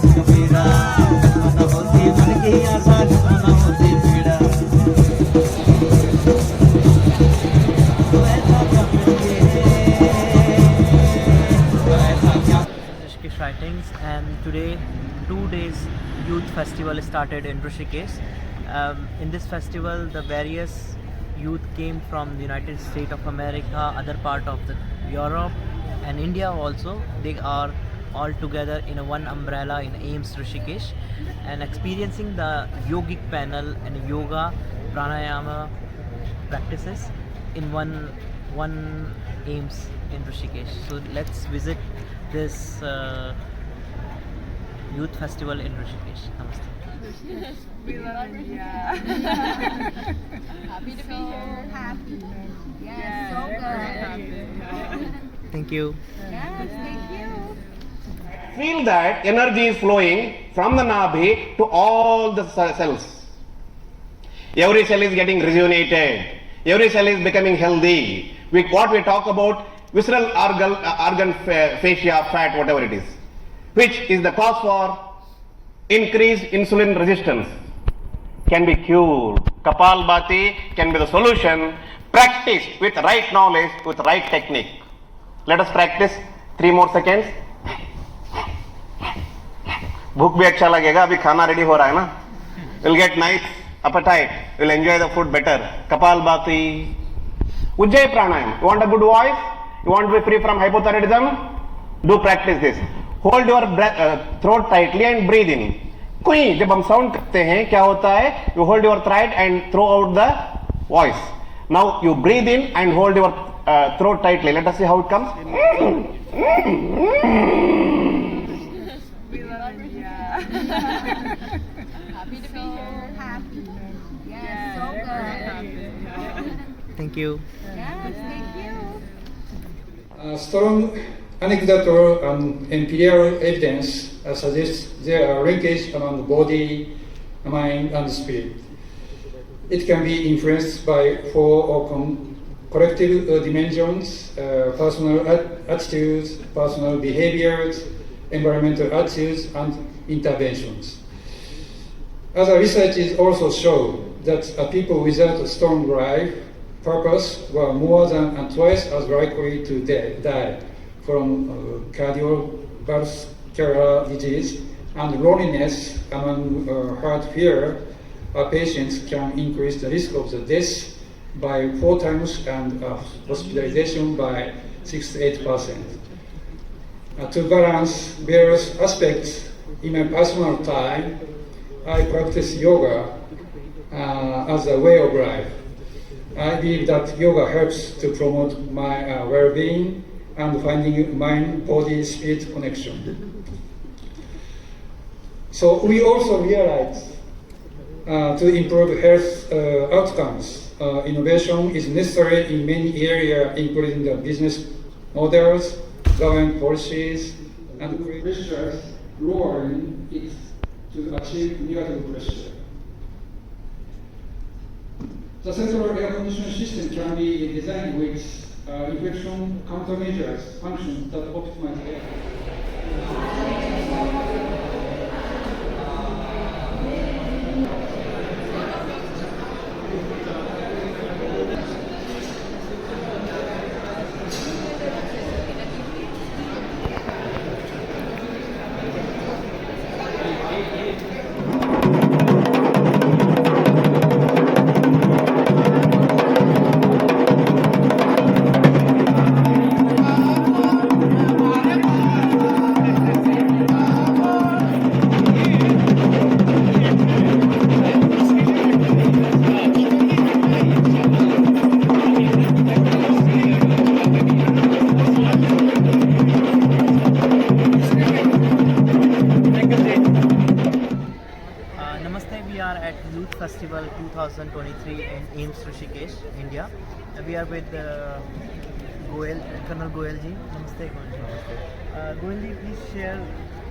कबीरा न होती मन की आशा न होती पीड़ा तो ऐसा क्या मिले तो ऐसा क्या Rishikesh Writings and today 2 days youth festival started in Rishikesh. In this festival the various youth came from the United States of America, other part of the Europe and India also. They are all together in a one umbrella in AIMS Rishikesh and experiencing the yogic panel and yoga pranayama practices in one AIMS in Rishikesh. So let's visit this youth festival in Rishikesh. Namaste. We love it. Yeah. Happy to be here. Happy. Yes, Yeah, so very good. happy. Thank you. Yes, thank you. Feel that energy is flowing from the Nabhi to all the cells. Every cell is getting rejuvenated. Every cell is becoming healthy. What we talk about visceral organ fascia, fat, whatever it is, which is the cause for increased insulin resistance, can be cured. Kapalbhati can be the solution. Practice with right knowledge, with right technique. Let us practice 3 more seconds. भूख भी अच्छा लगेगा, अभी खाना ready हो रहा है ना. We'll get nice appetite. We'll enjoy the food better. Kapalbhati. Ujjayi pranayam. You want a good voice? You want to be free from hypothyroidism? Do practice this. Hold your throat tightly and breathe in. कुई जब हम sound करते हैं क्या होता है? You hold your throat and throw out the voice. Now you breathe in and hold your throat tightly. Let us see how it comes. We love it. Yeah. Happy to be here. Happy. Yes, Yeah, so very good. happy. Thank you. Yes, thank you. Strong anecdotal and empirical evidence suggests there are linkage among body, mind, and spirit. It can be influenced by 4 collective dimensions: personal attitudes, personal behaviors, environmental attitudes, and interventions. Other researches also show that people without a strong drive, purpose were more than twice as likely to die from cardiovascular disease, and loneliness among heart failure patients can increase the risk of the death by 4 times and hospitalization by 6 to 8%. To balance various aspects in my personal time, I practice yoga as a way of life. I believe that yoga helps to promote my well-being and finding mind-body-spirit connection. So we also realize to improve health outcomes, innovation is necessary in many areas, including the business models, government policies, and pressures lowering it to achieve negative pressure. The central air conditioning system can be designed with infection countermeasures functions that optimize air. Festival 2023 in AIMS Rishikesh, India. We are with Colonel Goyal ji. Namaste, Goyal ji. Goyal ji, please share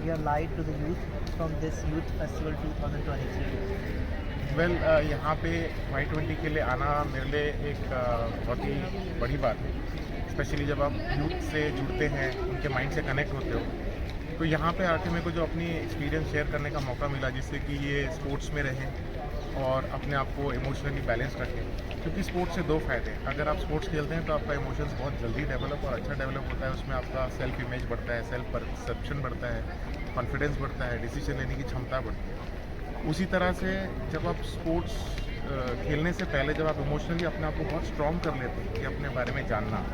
your light to the youth from this Youth Festival 2023. Well यहाँ पे Y20 के लिए आना मेरे लिए एक बहुत ही बड़ी बात है, स्पेशली जब आप यूथ से जुड़ते हैं, उनके माइंड से कनेक्ट होते हो, तो यहाँ पे आके मेरे को जो अपनी एक्सपीरियंस शेयर करने का मौका मिला, जिससे कि ये स्पोर्ट्स में रहें और अपने आप को इमोशनली बैलेंस रखें। क्योंकि स्पोर्ट्स से दो फ़ायदे हैं, अगर आप स्पोर्ट्स खेलते हैं तो आपका इमोशंस बहुत जल्दी डेवलप और अच्छा डेवलप होता है, उसमें आपका सेल्फ इमेज बढ़ता है, सेल्फ परसेप्शन बढ़ता है, कॉन्फिडेंस बढ़ता है, डिसीजन लेने की क्षमता बढ़ती है। उसी तरह से जब आप स्पोर्ट्स खेलने से पहले जब आप इमोशनली अपने आप को बहुत स्ट्रॉन्ग कर लेते हैं कि अपने बारे में जानना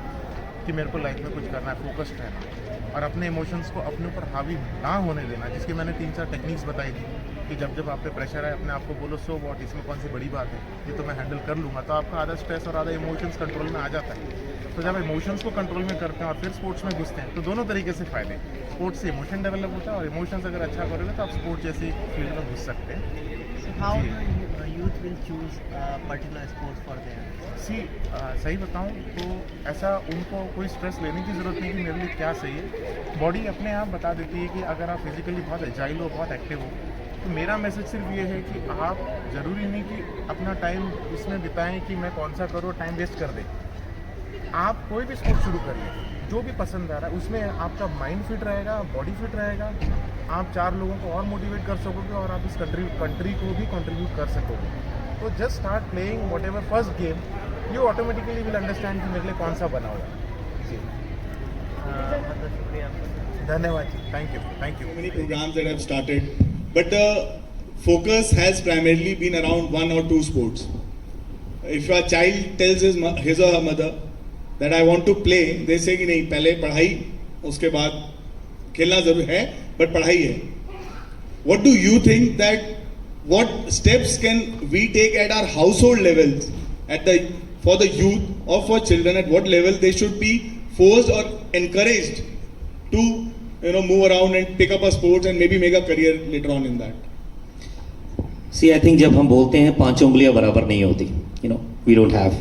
कि मेरे को लाइफ में कुछ करना है, फोकस्ड रहना और अपने इमोशंस को अपने ऊपर हावी ना होने देना, जिसकी मैंने 3-4 टेक्निक्स बताई थी कि जब आप पे प्रेशर है अपने आप को बोलो सो व्हाट, इसमें कौन सी बड़ी बात है, ये तो मैं हैंडल कर लूँगा, तो आपका आधा स्ट्रेस और आधा इमोशंस कंट्रोल में आ जाता है। तो जब इमोशंस को कंट्रोल में करते हैं और फिर स्पोर्ट्स में घुसते हैं तो दोनों तरीके से फ़ायदे हैं। स्पोर्ट्स से इमोशन डेवलप होता है और इमोशंस अगर अच्छा करोगे तो आप स्पोर्ट्स जैसी फील्ड में घुस सकते हैं। So how the youth will choose a particular sport for their? सही बताऊं तो ऐसा उनको कोई स्ट्रेस लेने की ज़रूरत नहीं कि मेरे लिए क्या सही है। बॉडी अपने आप बता देती है कि अगर आप फिजिकली बहुत एजाइल हो, बहुत एक्टिव हो, तो मेरा मैसेज सिर्फ ये है कि आप ज़रूरी नहीं कि अपना टाइम इसमें बिताएं कि मैं कौन सा करूँ, टाइम वेस्ट कर दें। आप कोई भी स्पोर्ट शुरू करिए, जो भी पसंद आ रहा है, उसमें आपका माइंड फिट रहेगा, बॉडी फिट रहेगा, आप 4 लोगों को और मोटिवेट कर सकोगे और आप इस कंट्री को भी कंट्रीब्यूट कर सकोगे। तो just start playing whatever first game, you automatically will understand कि मेरे लिए कौन सा बना हुआ है। जी मतलब शुक्रिया आपका। धन्यवाद जी, thank you. Many programs that have started, but the focus has primarily been around 1 or 2 sports. If a child tells his or her mother that I want to play, they say कि नहीं, पहले पढ़ाई, उसके बाद खेलना जरूर है, but पढ़ाई है। What do you think that what steps can we take at our household levels, for the youth or for children, at what level they should be forced or encouraged to move around and pick up a sports and maybe make a career later on in that? See, I think जब हम बोलते हैं 5 उंगलियां बराबर नहीं होती, we don't have.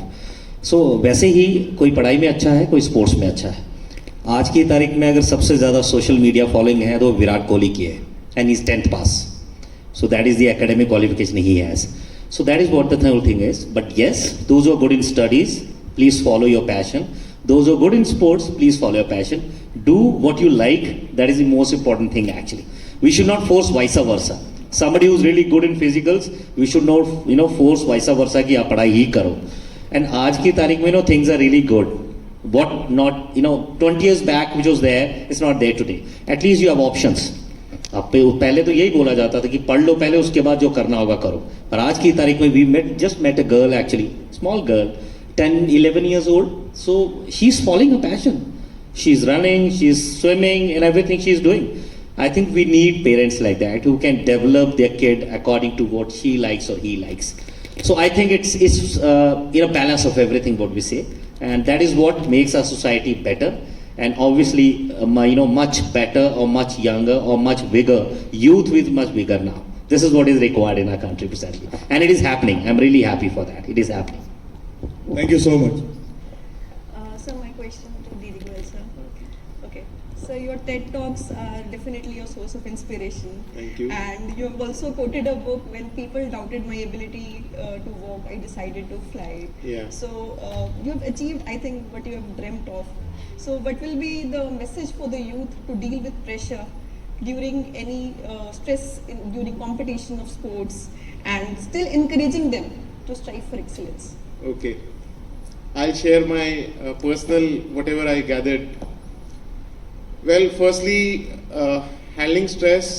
So वैसे ही कोई पढ़ाई में अच्छा है, कोई स्पोर्ट्स में अच्छा है। आज की तारीख में अगर सबसे ज़्यादा सोशल मीडिया फॉलोइंग है तो विराट कोहली की है, and is 10th pass, so that is the academic qualification he has. So that is what the whole thing is. But yes, those who are good in studies, please follow your passion. Those who are good in sports, please follow your passion. Do what you like. That is the most important thing actually. We should not force vice versa. Somebody who's really good in physicals, we should not force vice versa कि आप पढ़ाई ही करो. And आज की तारीख में things are really good. What not 20 years back which was there, it's not there today. At least you have options. अब पहले तो यही बोला जाता था कि पढ़ लो पहले, उसके बाद जो करना होगा करो. पर आज की तारीख में we just met a girl actually, small girl, 10-11 years old. So she's following her passion. She's running, she's swimming, and everything she's doing. I think we need parents like that who can develop their kid according to what she likes or he likes. So I think it's balance of everything what we say, and that is what makes our society better. And obviously, much better or much younger or much bigger youth with much bigger now. This is what is required in our country precisely, and it is happening. I'm really happy for that. It is happening. Thank you so much. So my question to Didi Goel, sir. Okay. So your TED Talks are definitely a source of inspiration. Thank you. And you have also quoted a book, when people doubted my ability to walk, I decided to fly. Yeah. So you have achieved, I think, what you have dreamt of. So what will be the message for the youth to deal with pressure during any stress during competition of sports, and still encouraging them to strive for excellence? Okay. I'll share my personal whatever I gathered. Well, firstly, handling stress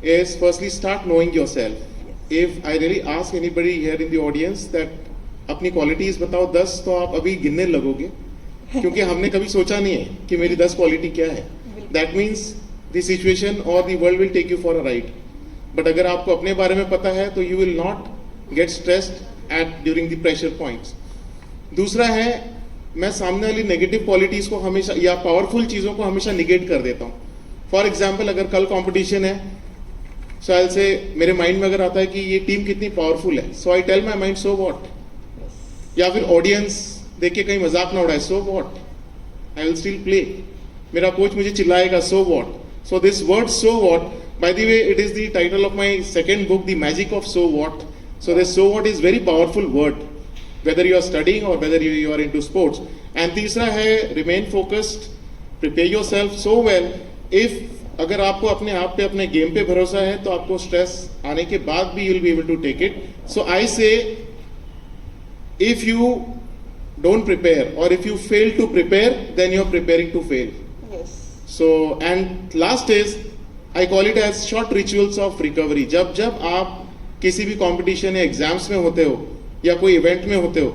is firstly start knowing yourself. If I really ask anybody here in the audience that अपनी qualities बताओ 10, तो आप अभी गिनने लगोगे, क्योंकि हमने कभी सोचा नहीं है कि मेरी 10 क्वालिटी क्या है. That means the situation or the world will take you for a ride. But अगर आपको अपने बारे में पता है तो you will not get stressed during the pressure points. दूसरा है, मैं सामने वाली नेगेटिव क्वालिटीज को हमेशा या पावरफुल चीज़ों को हमेशा निगेट कर देता हूँ. फॉर एग्जाम्पल, अगर कल कंपटीशन है, शायद से मेरे माइंड में अगर आता है कि ये टीम कितनी पावरफुल है, so I tell my mind so what. या फिर ऑडियंस देख के कहीं मजाक ना उड़ाए, so what, I will still play. मेरा कोच मुझे चिल्लाएगा, so what. So this word so what, by the way, it is the title of my second book, the magic of so what. So this so what is very powerful word, whether you are studying or whether you are into sports. And तीसरा है, remain focused, prepare yourself so well. If अगर आपको अपने आप पे अपने game पे भरोसा है तो आपको स्ट्रेस आने के बाद भी you will be able to take it. So I say if you don't prepare or if you fail to prepare, then you're preparing to fail. Yes. So, and last is I call it as short rituals of recovery. जब जब आप किसी भी competition या exams में होते हो या कोई इवेंट में होते हो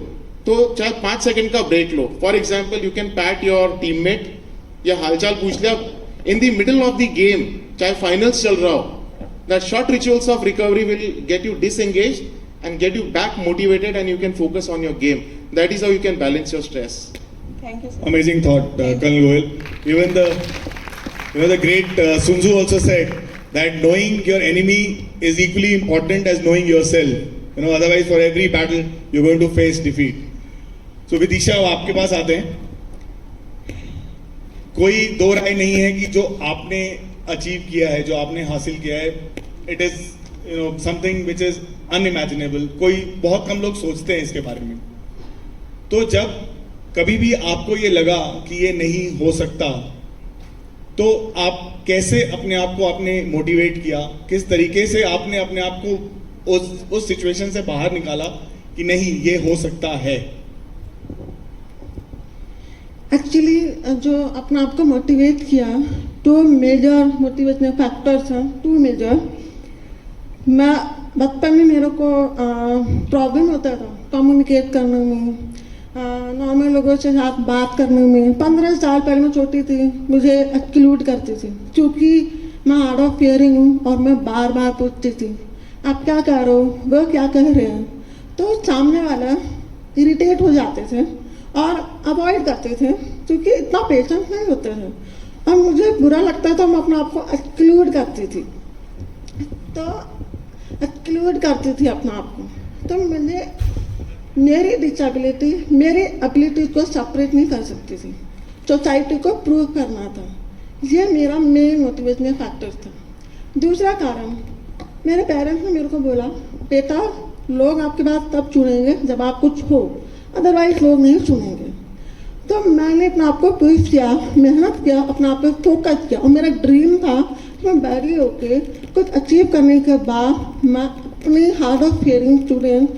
तो चाहे 5 सेकंड का ब्रेक लो. For example you can pat your teammate या हालचाल पूछ लिया in the middle of the game, चाहे फाइनल्स चल रहा हो. That short rituals of recovery will get you disengaged and get you back motivated and you can focus on your game. That is how you can balance your stress. Thank you, sir. Amazing thought, Colonel Goyal. Even the great Sun Tzu also said that knowing your enemy is equally important as knowing yourself. You know, otherwise for every battle you're going to face defeat. So Vidisha, अब आपके पास आते हैं. कोई दो राय नहीं है कि जो आपने अचीव किया है, जो आपने हासिल किया है, it is something which is unimaginable. कोई बहुत कम लोग सोचते हैं इसके बारे में. तो जब कभी भी आपको ये लगा कि ये नहीं हो सकता, तो आप कैसे अपने आप को आपने मोटिवेट किया, किस तरीके से आपने अपने आप को उस सिचुएशन से बाहर निकाला कि नहीं ये हो सकता है? एक्चुअली जो अपने आप को मोटिवेट किया, तो मेजर मोटिवेशनल फैक्टर्स हैं, 2 मेजर. मैं बचपन में मेरे को प्रॉब्लम होता था कम्युनिकेट करने में, नॉर्मल लोगों से साथ बात करने में. 15 साल पहले मैं छोटी थी, मुझे एक्सक्लूड करती थी क्योंकि मैं हार्ड ऑफ हियरिंग हूँ और मैं बार बार पूछती थी आप क्या कह रहे हो, वो क्या कह रहे हैं. तो सामने वाला इरिटेट हो जाते थे और अवॉइड करते थे क्योंकि इतना पेशेंस नहीं होते थे और मुझे बुरा लगता था. मैं अपने आप को एक्सक्लूड करती थी, तो एक्सक्लूड करती थी अपने आप को. तो मुझे मेरी डिसेबिलिटी, मेरी एबिलिटी को सेपरेट नहीं कर सकती थी, सोसाइटी को प्रूव करना था. ये मेरा मेन मोटिवेशनल फैक्टर था. दूसरा कारण, मेरे पेरेंट्स ने मेरे को बोला बेटा लोग आपकी बात तब सुनेंगे जब आप कुछ हो, अदरवाइज लोग नहीं सुनेंगे. तो मैंने अपने आप को प्रूव किया, मेहनत किया, अपने आप पे फोकस किया और मेरा ड्रीम था कि मैं बैरी होके कुछ अचीव करने के बाद मैं अपने हार्ड ऑफ हियरिंग स्टूडेंट,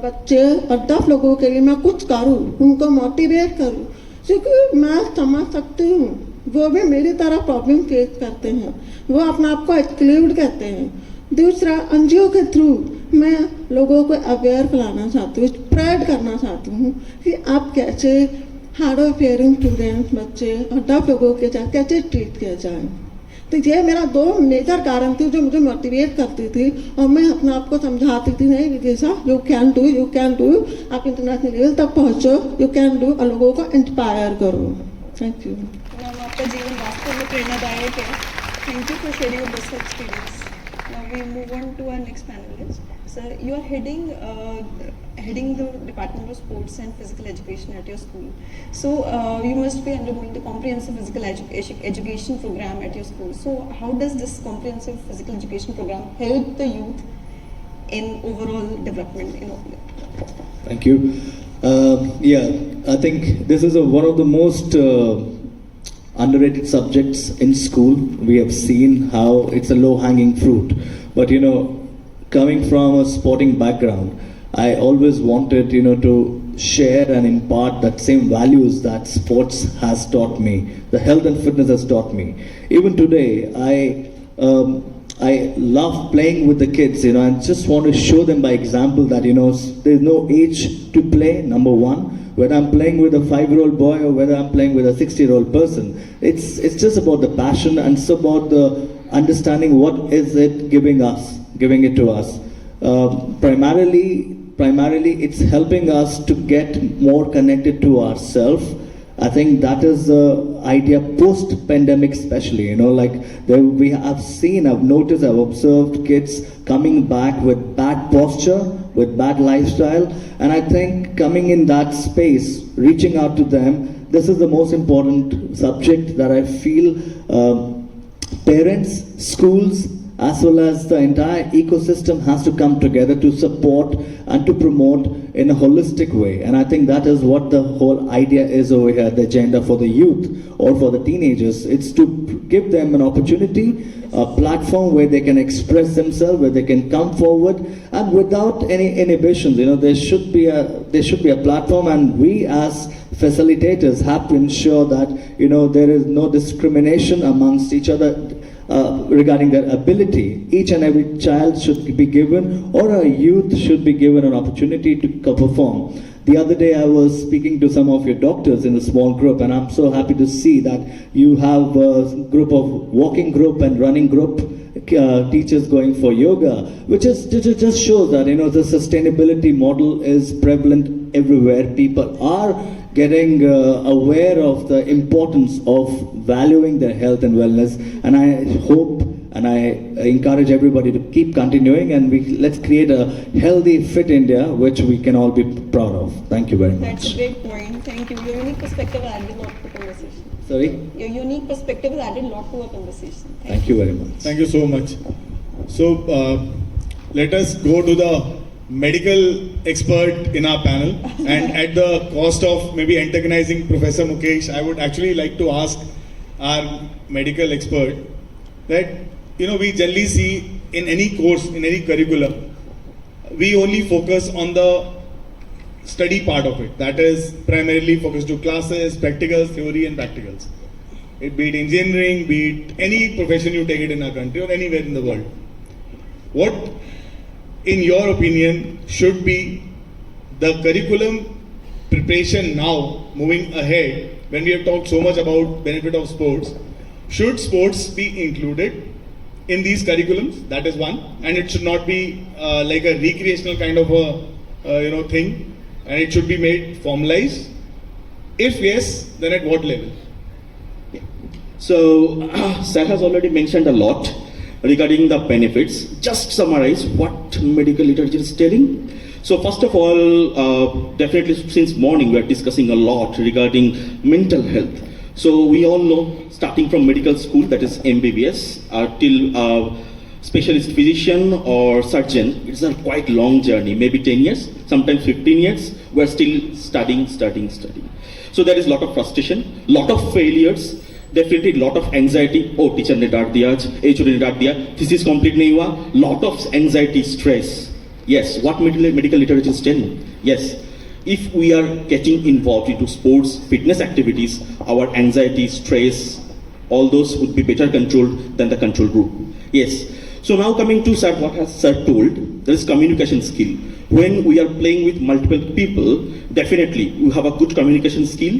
बच्चे और डेफ लोगों के लिए मैं कुछ करूँ, उनको मोटिवेट करूँ, क्योंकि मैं समझ सकती हूँ वो भी मेरी तरह प्रॉब्लम फेस करते हैं, वो अपने आप को एक्सक्लूड करते हैं. दूसरा, एनजीओ के थ्रू मैं लोगों को अवेयर कराना चाहती हूँ, स्प्रेड करना चाहती हूँ कि आप कैसे हार्ड ऑफ हियरिंग स्टूडेंट्स, बच्चे और डेफ लोगों के साथ कैसे ट्रीट किया जाए. तो ये मेरा 2 मेजर कारण थे जो मुझे मोटिवेट करती थी और मैं अपने आप को समझाती थी नहीं विदिशा यू कैन डू, आप इंटरनेशनल लेवल तक पहुँचो, यू कैन डू और लोगों को इंस्पायर करो. Thank you. मैम आपका जीवन वास्तव में प्रेरणादायक है. Thank you for sharing your best experience. Now we move on to our next panelist. Sir, you are heading the Department of Sports and Physical Education at your school. So you must be undergoing the comprehensive physical education program at your school. So how does this comprehensive physical education program help the youth in overall development? Thank you. Yeah, I think this is one of the most underrated subjects in school. We have seen how it's a low-hanging fruit. But coming from a sporting background, I always wanted, to share and impart that same values that sports has taught me, the health and fitness has taught me. Even today, I love playing with the kids, and just want to show them by example that, there's no age to play, number one. Whether I'm playing with a 5-year-old boy or whether I'm playing with a 60-year-old person, it's just about the passion and it's about the understanding what is it giving it to us. Primarily, it's helping us to get more connected to ourselves. I think that is the idea post-pandemic especially, we have seen, I've noticed, I've observed kids coming back with bad posture, with bad lifestyle, and I think coming in that space, reaching out to them, this is the most important subject that I feel parents, schools, as well as the entire ecosystem has to come together to support and to promote in a holistic way. And I think that is what the whole idea is over here, the agenda for the youth or for the teenagers. It's to give them an opportunity, a platform where they can express themselves, where they can come forward, and without any inhibitions. There should be a platform, and we as facilitators have to ensure that there is no discrimination amongst each other regarding their ability. Each and every child should be given, or a youth should be given, an opportunity to perform. The other day I was speaking to some of your doctors in a small group, and I'm so happy to see that you have a group of walking group and running group, teachers going for yoga, which just shows that the sustainability model is prevalent everywhere. People are getting aware of the importance of valuing their health and wellness, and I hope and I encourage everybody to keep continuing, and let's create a healthy, fit India, which we can all be proud of. Thank you very much. That's a great point. Thank you. Your unique perspective added a lot to the conversation. Sorry? Your unique perspective has added a lot to our conversation. Thank you very much. Thank you so much. So let us go to the medical expert in our panel, and at the cost of maybe antagonizing Professor Mukesh, I would actually like to ask our medical expert that we generally see in any course, in any curriculum, we only focus on the study part of it. That is primarily focused to classes, practicals, theory and practicals. It be it engineering, be it any profession you take it in our country or anywhere in the world. What, in your opinion, should be the curriculum preparation now, moving ahead, when we have talked so much about benefit of sports? Should sports be included in these curriculums? That is one, and it should not be like a recreational kind of a thing, and it should be made formalized. If yes, then at what level? So, Sir has already mentioned a lot regarding the benefits. Just summarize what medical literature is telling. So first of all, definitely since morning we are discussing a lot regarding mental health. So we all know, starting from medical school, that is MBBS, till specialist physician or surgeon, it's a quite long journey, maybe 10 years, sometimes 15 years, we're still studying. So there is a lot of frustration, lot of failures, definitely lot of anxiety. Oh, teacher ne डांट दिया आज, HOD ने डांट दिया, thesis complete नहीं हुआ, lot of anxiety, stress. Yes, what medical literature is telling? Yes, if we are getting involved into sports, fitness activities, our anxiety, stress, all those would be better controlled than the control group. Yes. So now coming to Sir, what has Sir told, there is communication skill. When we are playing with multiple people, definitely you have a good communication skill.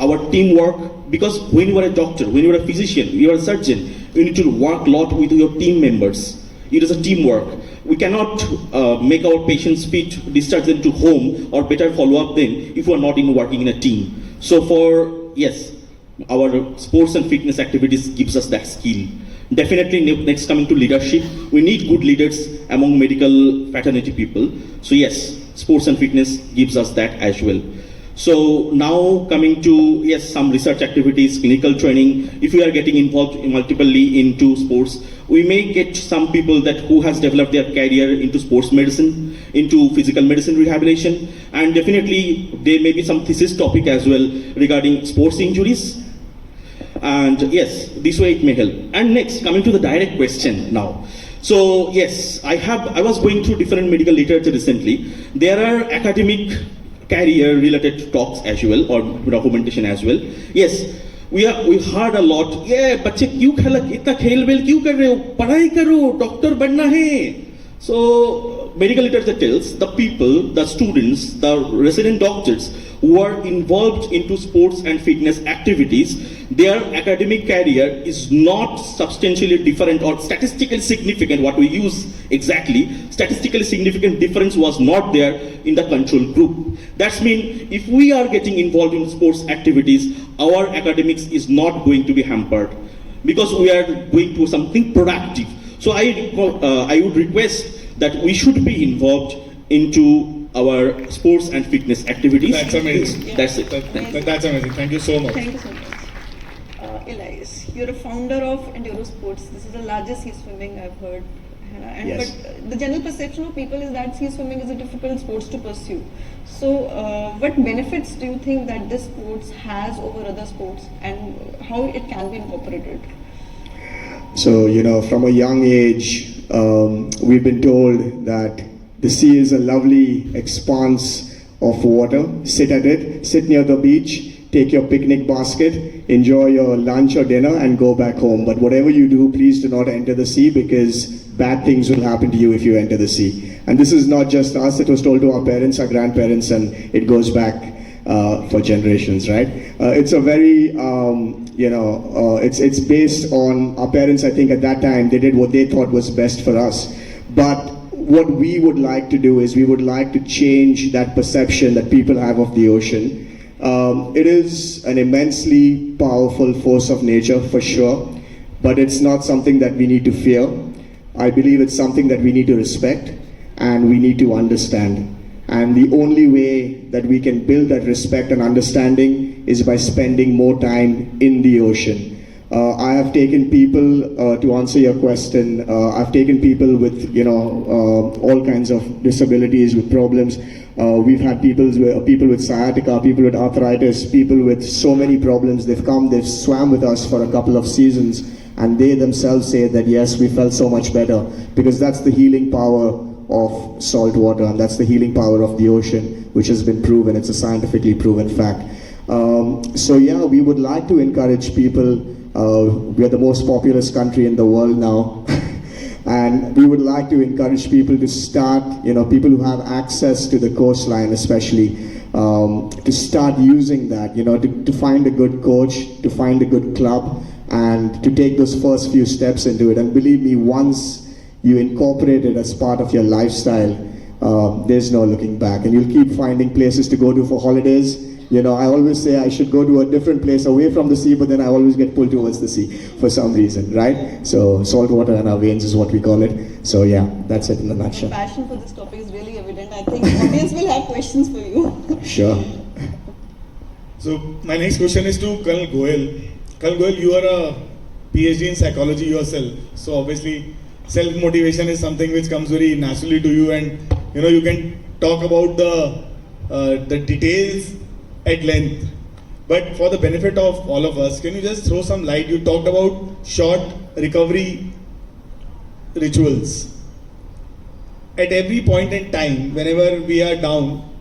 Our teamwork, because when you are a doctor, when you are a physician, you are a surgeon, you need to work a lot with your team members. It is a teamwork. We cannot make our patients fit, discharge them to home, or better follow up them if we are not working in a team. So yes, our sports and fitness activities gives us that skill. Definitely next coming to leadership, we need good leaders among medical fraternity people. So yes, sports and fitness gives us that as well. So now coming to, yes, some research activities, clinical training. If we are getting involved multiply into sports, we may get some people who has developed their career into sports medicine, into physical medicine rehabilitation, and definitely there may be some thesis topic as well regarding sports injuries. And yes, this way it may help. And next, coming to the direct question now. So yes, I was going through different medical literature recently. There are academic career related talks as well, or documentation as well. Yes, we heard a lot. Yeah, बच्चे क्यों इतना खेल well क्यों कर रहे हो? पढ़ाई करो, डॉक्टर बनना है. So medical literature tells the people, the students, the resident doctors who are involved into sports and fitness activities, their academic career is not substantially different or statistically significant. What we use exactly, statistically significant difference was not there in the control group. That's mean if we are getting involved in sports activities, our academics is not going to be hampered because we are going to something productive. So I would request that we should be involved into our sports and fitness activities. That's amazing. That's it. That's amazing. Thank you so much. Thank you so much. Elias, you're a founder of Enduro Sports. This is the largest sea swimming I've heard And Yes. but the general perception of people is that sea swimming is a difficult sports to pursue. So, what benefits do you think that this sports has over other sports, and how it can be incorporated? So, from a young age, we've been told that the sea is a lovely expanse of water. Sit at it, sit near the beach, take your picnic basket, enjoy your lunch or dinner, and go back home. But whatever you do, please do not enter the sea, because bad things will happen to you if you enter the sea. And this is not just us, it was told to our parents, our grandparents, and it goes back for generations, right? It's a very, it's based on our parents. I think at that time they did what they thought was best for us. But what we would like to do is we would like to change that perception that people have of the ocean. It is an immensely powerful force of nature for sure, but it's not something that we need to fear. I believe it's something that we need to respect and we need to understand. And the only way that we can build that respect and understanding is by spending more time in the ocean. I have taken people, to answer your question, I've taken people with, all kinds of disabilities, with problems. We've had people with sciatica, people with arthritis, people with so many problems. They've come, they've swam with us for a couple of seasons, and they themselves say that yes, we felt so much better, because that's the healing power of salt water, and that's the healing power of the ocean, which has been proven. It's a scientifically proven fact. So yeah, we would like to encourage people. We are the most populous country in the world now. And we would like to encourage people to start, people who have access to the coastline especially, to start using that, to find a good coach, to find a good club, and to take those first few steps into it. And believe me, once you incorporate it as part of your lifestyle, there's no looking back. And you'll keep finding places to go to for holidays. I always say I should go to a different place away from the sea, but then I always get pulled towards the sea for some reason, right? So salt water in our veins is what we call it. So yeah, that's it in a nutshell. Passion for this topic is really evident. I think audience will have questions for you. Sure. So my next question is to Colonel Goel. Colonel Goel, you are a PhD in psychology yourself. So obviously self-motivation is something which comes very naturally to you, and you can talk about the details at length. But for the benefit of all of us, can you just throw some light? You talked about short recovery rituals. At every point in time, whenever we are down,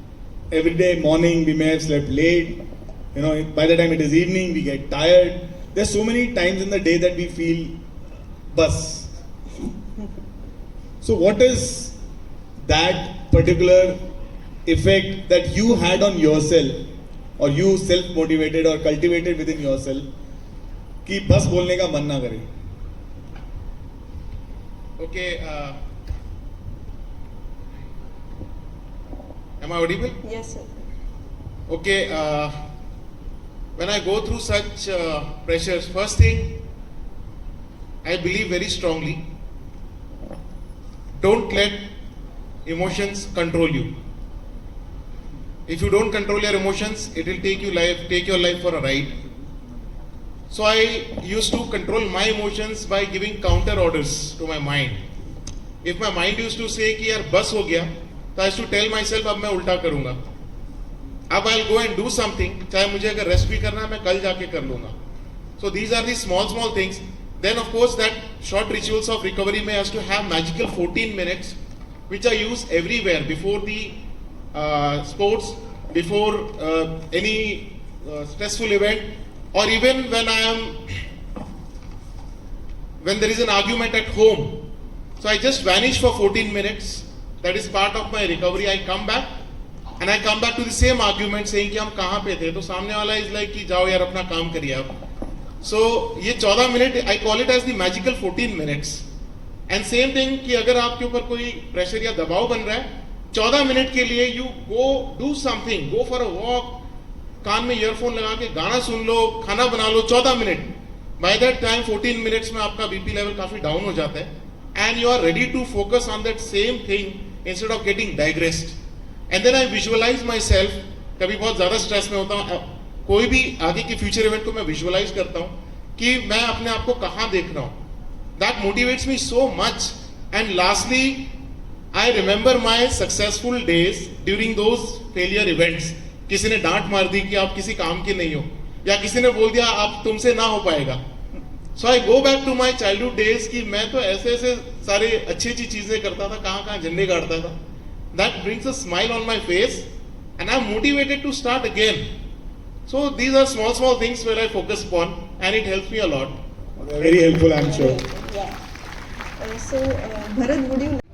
every day morning we may have slept late, by the time it is evening we get tired. There's so many times in the day that we feel bus. So what is that particular effect that you had on yourself, or you self-motivated or cultivated within yourself, कि बस बोलने का मन ना करे? Okay, am I audible? Yes, sir. Okay, when I go through such pressures, first thing, I believe very strongly, don't let emotions control you. If you don't control your emotions, it will take your life for a ride. So I used to control my emotions by giving counter orders to my mind. If my mind used to say कि यार बस हो गया, तो I used to tell myself अब मैं उल्टा करूँगा. अब I'll go and do something, चाहे मुझे अगर रेस्ट भी करना है मैं कल जाके कर लूँगा. So these are the small things. Then of course that short rituals of recovery may has to have magical 14 minutes, which I use everywhere before the sports, before any stressful event, or even when there is an argument at home. So I just vanish for 14 minutes. That is part of my recovery. I come back and I come back to the same argument saying कि हम कहाँ पे थे, तो सामने वाला is like कि जाओ यार अपना काम करिए आप. So ये 14 minute I call it as the magical 14 minutes. And same thing कि अगर आपके ऊपर कोई प्रेशर या दबाव बन रहा है, 14 मिनट के लिए you go do something, go for a walk, कान में ईयरफोन लगा के गाना सुन लो, खाना बना लो, 14 minute. By that time 14 minutes में आपका BP level काफी डाउन हो जाता है, and you are ready to focus on that same thing instead of getting digressed. And then I visualize myself. कभी बहुत ज़्यादा स्ट्रेस में होता हूँ, कोई भी आगे के फ्यूचर इवेंट को मैं विजुअलाइज करता हूँ कि मैं अपने आप को कहाँ देख रहा हूँ. That motivates me so much, And lastly, I remember my successful days during those failure events. किसी ने डांट मार दी कि आप किसी काम के नहीं हो, या किसी ने बोल दिया आप तुमसे ना हो पाएगा. So I go back to my childhood days कि मैं तो ऐसे ऐसे सारे अच्छी अच्छी चीजें करता था, कहाँ कहाँ झंडे गाड़ता था. That brings a smile on my face, and I'm motivated to start again. So these are small things where I focus upon, and it helps me a lot. Very helpful, I'm sure. Yeah. So, Bharat, would you